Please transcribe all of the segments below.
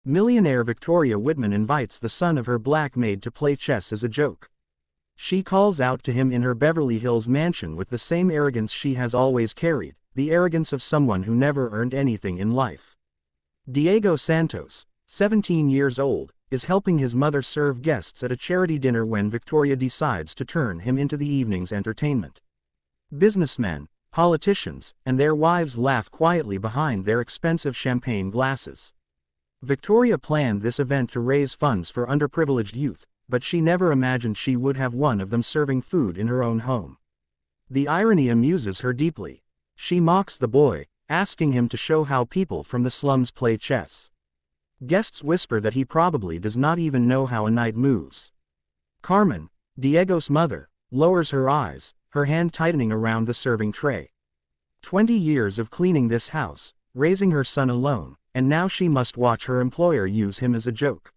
Millionaire Victoria Whitman invites the son of her black maid to play chess as a joke. She calls out to him in her Beverly Hills mansion with the same arrogance she has always carried, the arrogance of someone who never earned anything in life. Diego Santos, 17 years old, is helping his mother serve guests at a charity dinner when Victoria decides to turn him into the evening's entertainment. Businessmen, politicians, and their wives laugh quietly behind their expensive champagne glasses. Victoria planned this event to raise funds for underprivileged youth, but she never imagined she would have one of them serving food in her own home. The irony amuses her deeply. She mocks the boy, asking him to show how people from the slums play chess. Guests whisper that he probably does not even know how a knight moves. Carmen, Diego's mother, lowers her eyes, her hand tightening around the serving tray. 20 years of cleaning this house, raising her son alone, and now she must watch her employer use him as a joke.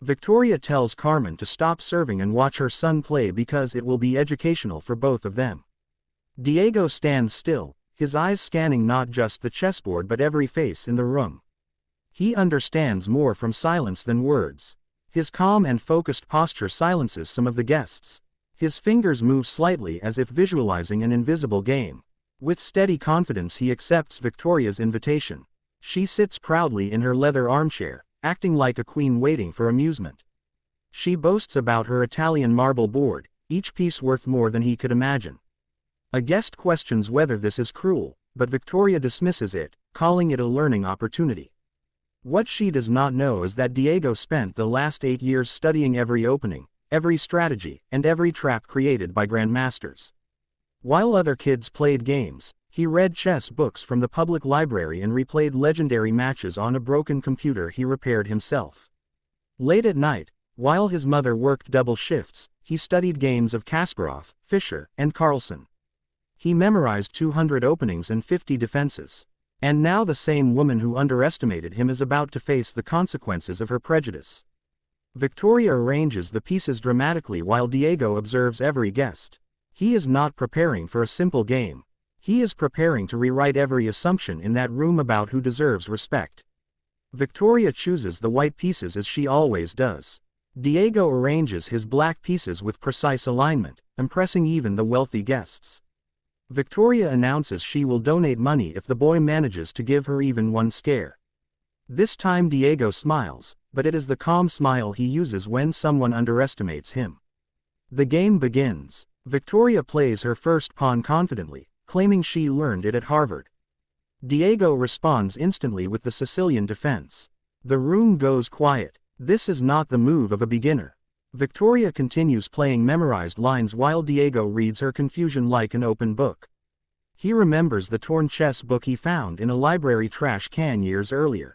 Victoria tells Carmen to stop serving and watch her son play because it will be educational for both of them. Diego stands still, his eyes scanning not just the chessboard but every face in the room. He understands more from silence than words. His calm and focused posture silences some of the guests. His fingers move slightly as if visualizing an invisible game. With steady confidence he accepts Victoria's invitation. She sits proudly in her leather armchair, acting like a queen waiting for amusement. She boasts about her Italian marble board, each piece worth more than he could imagine. A guest questions whether this is cruel, but Victoria dismisses it, calling it a learning opportunity. What she does not know is that Diego spent the last 8 years studying every opening, every strategy, and every trap created by grandmasters. While other kids played games, he read chess books from the public library and replayed legendary matches on a broken computer he repaired himself. Late at night, while his mother worked double shifts, he studied games of Kasparov, Fischer, and Carlsen. He memorized 200 openings and 50 defenses. And now the same woman who underestimated him is about to face the consequences of her prejudice. Victoria arranges the pieces dramatically while Diego observes every guest. He is not preparing for a simple game. He is preparing to rewrite every assumption in that room about who deserves respect. Victoria chooses the white pieces as she always does. Diego arranges his black pieces with precise alignment, impressing even the wealthy guests. Victoria announces she will donate money if the boy manages to give her even one scare. This time Diego smiles, but it is the calm smile he uses when someone underestimates him. The game begins. Victoria plays her first pawn confidently, claiming she learned it at Harvard. Diego responds instantly with the Sicilian defense. The room goes quiet. This is not the move of a beginner. Victoria continues playing memorized lines while Diego reads her confusion like an open book. He remembers the torn chess book he found in a library trash can years earlier.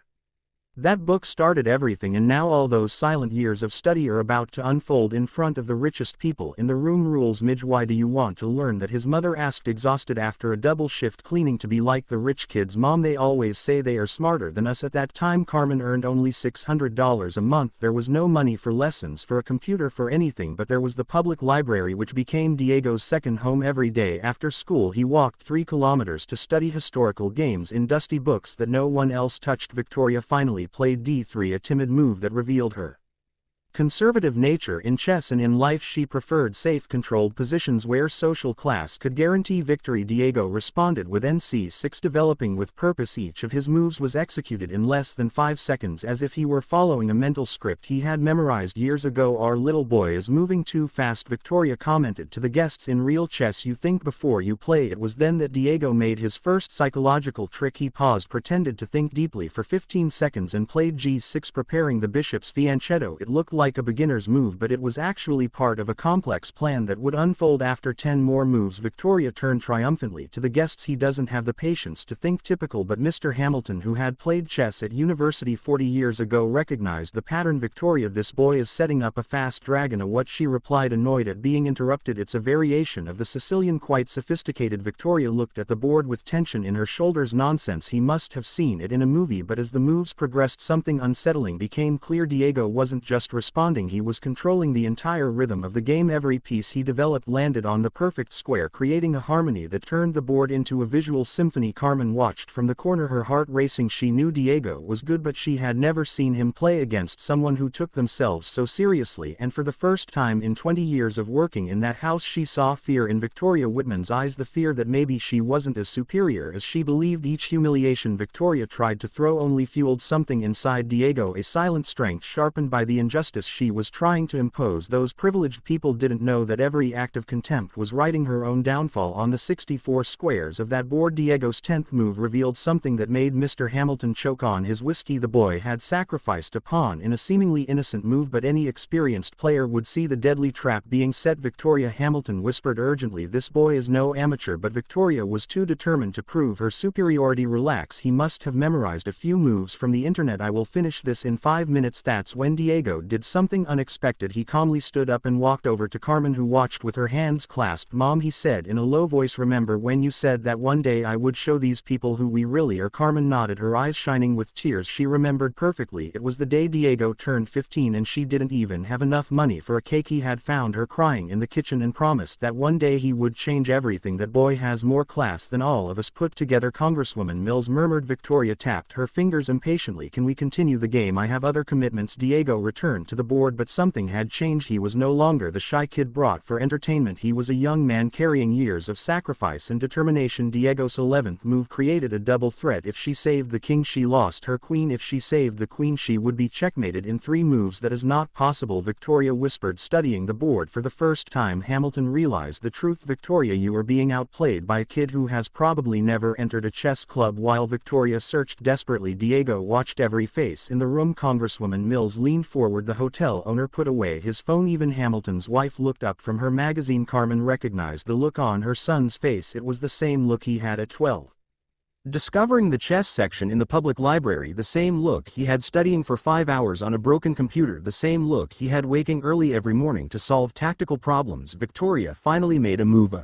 That book started everything, and now all those silent years of study are about to unfold in front of the richest people in the room. Rules Midge. Why do you want to learn that? His mother asked, exhausted after a double shift cleaning, to be like the rich kids. Mom, they always say they are smarter than us. At that time Carmen earned only $600 a month. There was no money for lessons, for a computer, for anything, but there was the public library, which became Diego's second home. Every day after school he walked 3 kilometers to study historical games in dusty books that no one else touched. Victoria finally played d3, a timid move that revealed her conservative nature in chess and in life. She preferred safe, controlled positions where social class could guarantee victory. Diego responded with nc6, developing with purpose. Each of his moves was executed in less than 5 seconds, as if he were following a mental script he had memorized years ago. Our little boy is moving too fast, Victoria commented to the guests. In real chess you think before you play. It was then that Diego made his first psychological trick. He paused, pretended to think deeply for 15 seconds, and played g6, preparing the bishop's fianchetto. It looked like a beginner's move, but it was actually part of a complex plan that would unfold after 10 more moves. Victoria turned triumphantly to the guests. He doesn't have the patience to think. Typical. But Mr. Hamilton, who had played chess at university 40 years ago, recognized the pattern. Victoria, this boy is setting up a fast dragon. A what? She replied, annoyed at being interrupted. It's a variation of the Sicilian, quite sophisticated. Victoria looked at the board with tension in her shoulders. Nonsense, he must have seen it in a movie. But as the moves progressed, something unsettling became clear. Diego wasn't just responding responding. He was controlling the entire rhythm of the game. Every piece he developed landed on the perfect square, creating a harmony that turned the board into a visual symphony. Carmen watched from the corner, her heart racing. She knew Diego was good, but she had never seen him play against someone who took themselves so seriously, and for the first time in 20 years of working in that house she saw fear in Victoria Whitman's eyes, the fear that maybe she wasn't as superior as she believed. Each humiliation Victoria tried to throw only fueled something inside Diego, a silent strength sharpened by the injustice she was trying to impose. Those privileged people didn't know that every act of contempt was writing her own downfall on the 64 squares of that board. Diego's 10th move revealed something that made Mr. Hamilton choke on his whiskey. The boy had sacrificed a pawn in a seemingly innocent move, but any experienced player would see the deadly trap being set. Victoria, Hamilton whispered urgently, "This boy is no amateur," but Victoria was too determined to prove her superiority. "Relax, he must have memorized a few moves from the internet. I will finish this in 5 minutes." That's when Diego did something unexpected. He calmly stood up and walked over to Carmen, who watched with her hands clasped. "Mom," he said in a low voice, "remember when you said that one day I would show these people who we really are?" Carmen nodded, her eyes shining with tears. She remembered perfectly. It was the day Diego turned 15 and she didn't even have enough money for a cake. He had found her crying in the kitchen and promised that one day he would change everything. "That boy has more class than all of us put together." Congresswoman Mills murmured. Victoria tapped her fingers impatiently. "Can we continue the game? I have other commitments." Diego returned to the board, but something had changed. He was no longer the shy kid brought for entertainment. He was a young man carrying years of sacrifice and determination. Diego's 11th move created a double threat. If she saved the king, she lost her queen. If she saved the queen, she would be checkmated in 3 moves. "That is not possible," Victoria whispered, studying the board for the first time. Hamilton realized the truth. "Victoria, you are being outplayed by a kid who has probably never entered a chess club." While Victoria searched desperately, Diego watched every face in the room. Congresswoman Mills leaned forward. The hotel owner put away his phone. Even Hamilton's wife looked up from her magazine. Carmen recognized the look on her son's face. It was the same look he had at 12. Discovering the chess section in the public library, the same look he had studying for 5 hours on a broken computer, the same look he had waking early every morning to solve tactical problems. Victoria finally made a move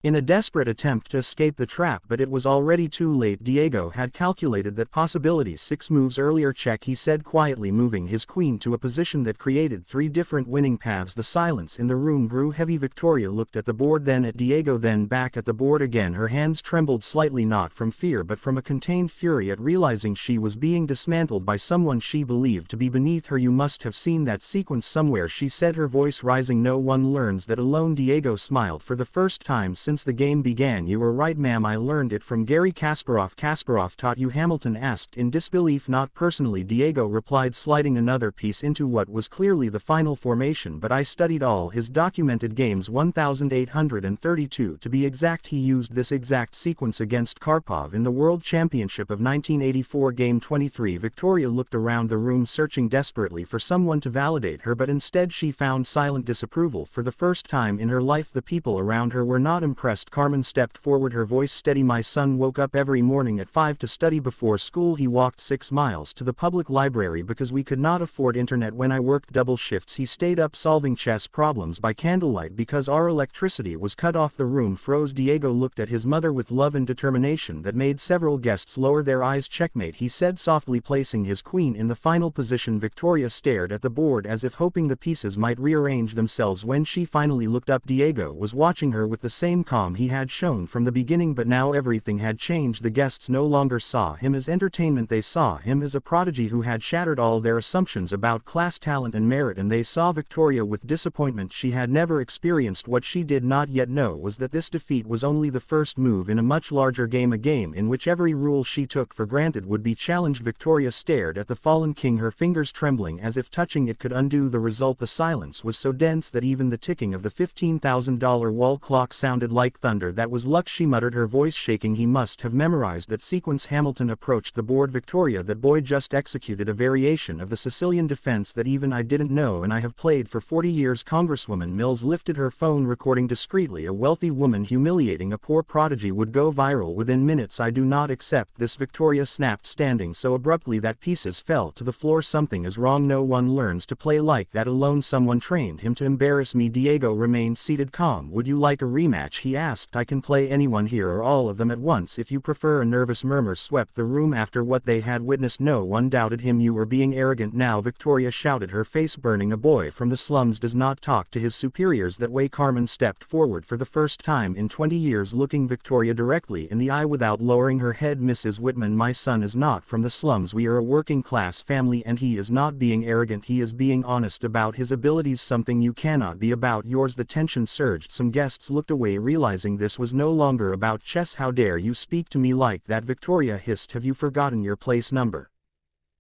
in a desperate attempt to escape the trap, but it was already too late. Diego had calculated that possibility. 6 moves earlier. "Check," he said quietly, moving his queen to a position that created 3 different winning paths. The silence in the room grew heavy. Victoria looked at the board, then at Diego, then back at the board again. Her hands trembled slightly, not from fear but from a contained fury at realizing she was being dismantled by someone she believed to be beneath her. "You must have seen that sequence somewhere," she said, her voice rising. "No one learns that alone." Diego smiled for the first time since the game began. "You were right, ma'am. I learned it from Gary Kasparov." "Kasparov taught you?" Hamilton asked in disbelief. "Not personally," Diego replied, sliding another piece into what was clearly the final formation, "but I studied all his documented games, 1,832 to be exact. He used this exact sequence against Karpov in the World Championship of 1984, Game 23. Victoria looked around the room, searching desperately for someone to validate her, but instead she found silent disapproval. For the first time in her life, the people around her were not impressed. Carmen stepped forward, her voice steady. "My son woke up every morning at 5 to study before school. He walked 6 miles to the public library because we could not afford internet. When I worked double shifts, he stayed up solving chess problems by candlelight because our electricity was cut off." The room froze. Diego looked at his mother with love and determination that made several guests lower their eyes. "Checkmate," he said softly, placing his queen in the final position. Victoria stared at the board as if hoping the pieces might rearrange themselves. When she finally looked up, Diego was watching her with the same calm he had shown from the beginning, but now everything had changed. The guests no longer saw him as entertainment. They saw him as a prodigy who had shattered all their assumptions about class, talent and merit, and they saw Victoria with disappointment she had never experienced. What she did not yet know was that this defeat was only the first move in a much larger game, a game in which every rule she took for granted would be challenged. Victoria stared at the fallen king, her fingers trembling as if touching it could undo the result. The silence was so dense that even the ticking of the $15,000 wall clock sounded like thunder. "That was luck," she muttered, her voice shaking. "He must have memorized that sequence." Hamilton approached the board. "Victoria, that boy just executed a variation of the Sicilian defense that even I didn't know, and I have played for 40 years." Congresswoman Mills lifted her phone, recording discreetly. A wealthy woman humiliating a poor prodigy would go viral within minutes. "I do not accept this," Victoria snapped, standing so abruptly that pieces fell to the floor. "Something is wrong. No one learns to play like that alone. Someone trained him to embarrass me." Diego remained seated, calm. "Would you like a rematch?" he he asked. I can play anyone here or all of them at once if you prefer. A nervous murmur swept the room after what they had witnessed. No one doubted him. You were being arrogant now, Victoria shouted, her face burning. A boy from the slums does not talk to his superiors that way. Carmen stepped forward for the first time in 20 years, looking Victoria directly in the eye without lowering her head. Mrs. Whitman, my son is not from the slums. We are a working class family, and he is not being arrogant. He is being honest about his abilities, something you cannot be about yours. The tension surged. Some guests looked away, realizing this was no longer about chess. How dare you speak to me like that, Victoria hissed. Have you forgotten your place number?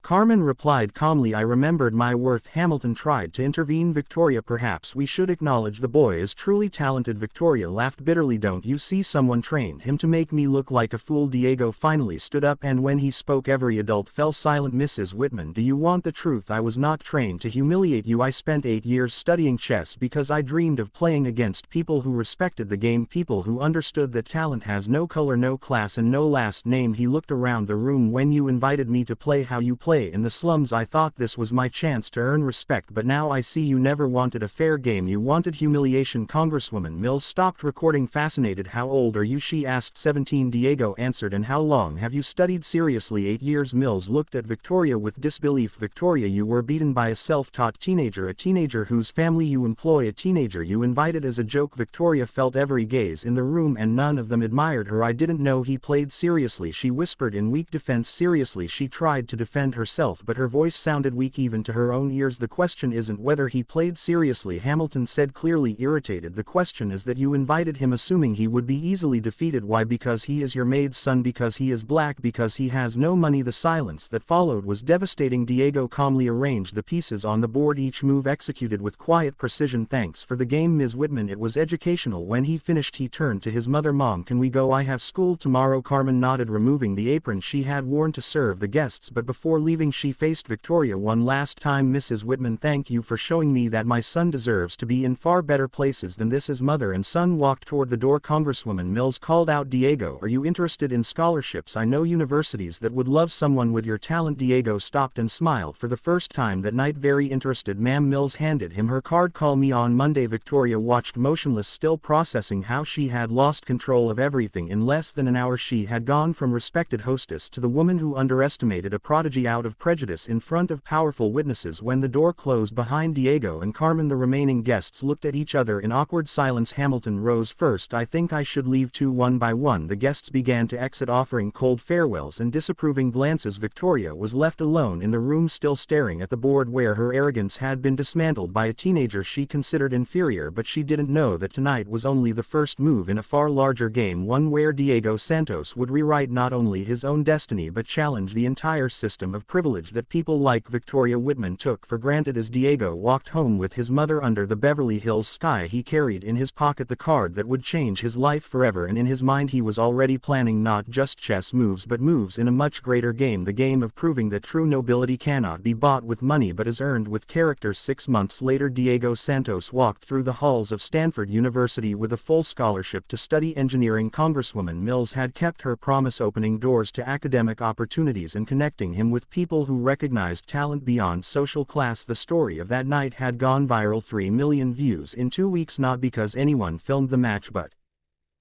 Carmen replied calmly, I remembered my worth. Hamilton tried to intervene. Victoria, perhaps we should acknowledge the boy is truly talented. Victoria laughed bitterly. Don't you see, someone trained him to make me look like a fool. Diego finally stood up, and when he spoke every adult fell silent. Mrs. Whitman, do you want the truth? I was not trained to humiliate you. I spent 8 years studying chess because I dreamed of playing against people who respected the game, people who understood that talent has no color, no class, and no last name. He looked around the room. When you invited me to play how you play in the slums, I thought this was my chance to earn respect, but now I see you never wanted a fair game. You wanted humiliation. Congresswoman Mills stopped recording, fascinated. How old are you? She asked. 17, Diego answered. And how long have you studied? Seriously, 8 years. Mills looked at Victoria with disbelief. Victoria, you were beaten by a self-taught teenager, a teenager whose family you employ, a teenager you invited as a joke. Victoria felt every gaze in the room, and none of them admired her. I didn't know he played seriously, she whispered in weak defense. Seriously, she tried to defend herself, but her voice sounded weak even to her own ears. The question isn't whether he played seriously, Hamilton said, clearly irritated. The question is that you invited him assuming he would be easily defeated. Why? Because he is your maid's son, because he is black, because he has no money. The silence that followed was devastating. Diego calmly arranged the pieces on the board, each move executed with quiet precision. Thanks for the game, Ms. Whitman. It was educational. When he finished, he turned to his mother. Mom, can we go? I have school tomorrow. Carmen nodded, removing the apron she had worn to serve the guests, but before leaving she faced Victoria one last time. Mrs. Whitman, thank you for showing me that my son deserves to be in far better places than this. As mother and son walked toward the door, Congresswoman Mills called out, Diego, are you interested in scholarships? I know universities that would love someone with your talent. Diego stopped and smiled for the first time that night. Very interested, ma'am. Mills handed him her card. Call me on Monday. Victoria watched motionless, still processing how she had lost control of everything. In less than an hour she had gone from respected hostess to the woman who underestimated a prodigy. Out of Prejudice, in front of powerful witnesses. When the door closed behind Diego and Carmen, the remaining guests looked at each other in awkward silence. Hamilton rose first. I think I should leave too. One by one the guests began to exit, offering cold farewells and disapproving glances. Victoria was left alone in the room, still staring at the board where her arrogance had been dismantled by a teenager she considered inferior. But she didn't know that tonight was only the first move in a far larger game, one where Diego Santos would rewrite not only his own destiny but challenge the entire system of privilege that people like Victoria Whitman took for granted. As Diego walked home with his mother under the Beverly Hills sky, he carried in his pocket the card that would change his life forever, and in his mind he was already planning not just chess moves but moves in a much greater game, the game of proving that true nobility cannot be bought with money but is earned with character. 6 months later, Diego Santos walked through the halls of Stanford University with a full scholarship to study engineering. Congresswoman Mills had kept her promise, opening doors to academic opportunities and connecting him with people who recognized talent beyond social class. The story of that night had gone viral, 3 million views in 2 weeks, not because anyone filmed the match but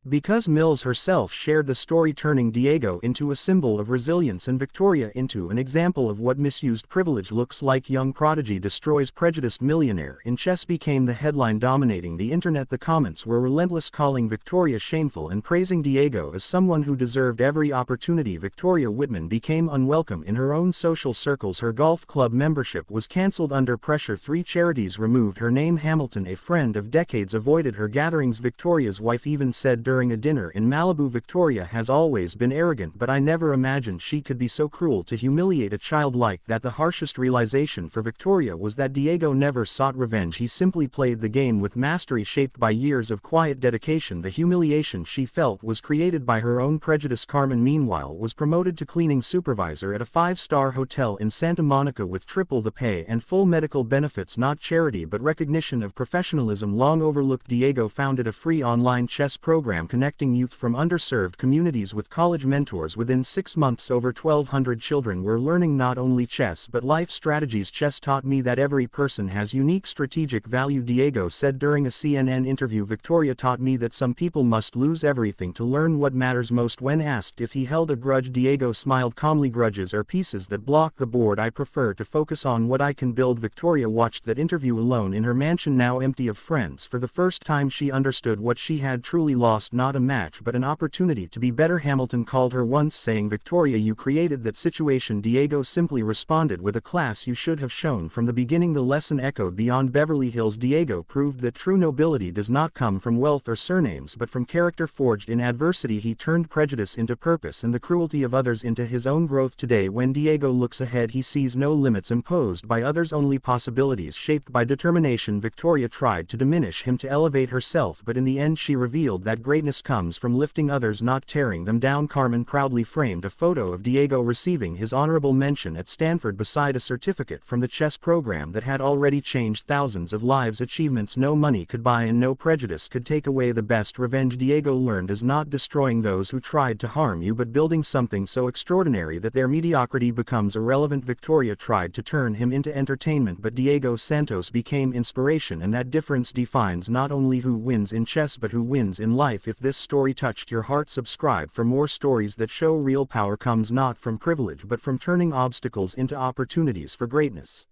because Mills herself shared the story, turning Diego into a symbol of resilience and Victoria into an example of what misused privilege looks like. Young prodigy destroys Prejudice. Millionaire in chess became the headline, dominating the internet. The comments were relentless, calling Victoria shameful and praising Diego as someone who deserved every opportunity. Victoria Whitman became unwelcome in her own social circles. Her golf club membership was cancelled under pressure. 3 charities removed her name. Hamilton, a friend of decades, avoided her gatherings. Victoria's wife even said during a dinner in Malibu, Victoria has always been arrogant, but I never imagined she could be so cruel to humiliate a child like that. The harshest realization for Victoria was that Diego never sought revenge. He simply played the game with mastery, shaped by years of quiet dedication. The humiliation she felt was created by her own prejudice. Carmen, meanwhile, was promoted to cleaning supervisor at a 5-star hotel in Santa Monica with triple the pay and full medical benefits. Not charity but recognition of professionalism long overlooked. Diego founded a free online chess program program connecting youth from underserved communities with college mentors. Within 6 months, over 1,200 children were learning not only chess but life strategies. Chess taught me that every person has unique strategic value, Diego said during a CNN interview. Victoria taught me that some people must lose everything to learn what matters most. When asked if he held a grudge, Diego smiled calmly. Grudges are pieces that block the board. I prefer to focus on what I can build. Victoria watched that interview alone in her mansion, now empty of friends. For the first time she understood what she had truly lost, not a match but an opportunity to be better. Hamilton called her once, saying, "Victoria, you created that situation." Diego simply responded with, "A class you should have shown from the beginning." The lesson echoed beyond Beverly Hills. Diego proved that true nobility does not come from wealth or surnames but from character forged in adversity. He turned prejudice into purpose and the cruelty of others into his own growth. Today, when Diego looks ahead, he sees no limits imposed by others, only possibilities shaped by determination. Victoria tried to diminish him to elevate herself, but in the end she revealed that greatness comes from lifting others, not tearing them down. Carmen proudly framed a photo of Diego receiving his honorable mention at Stanford beside a certificate from the chess program that had already changed thousands of lives. Achievements no money could buy and no prejudice could take away. The best revenge Diego learned is not destroying those who tried to harm you but building something so extraordinary that their mediocrity becomes irrelevant. Victoria tried to turn him into entertainment, but Diego Santos became inspiration, and that difference defines not only who wins in chess but who wins in life. If this story touched your heart, subscribe for more stories that show real power comes not from privilege but from turning obstacles into opportunities for greatness.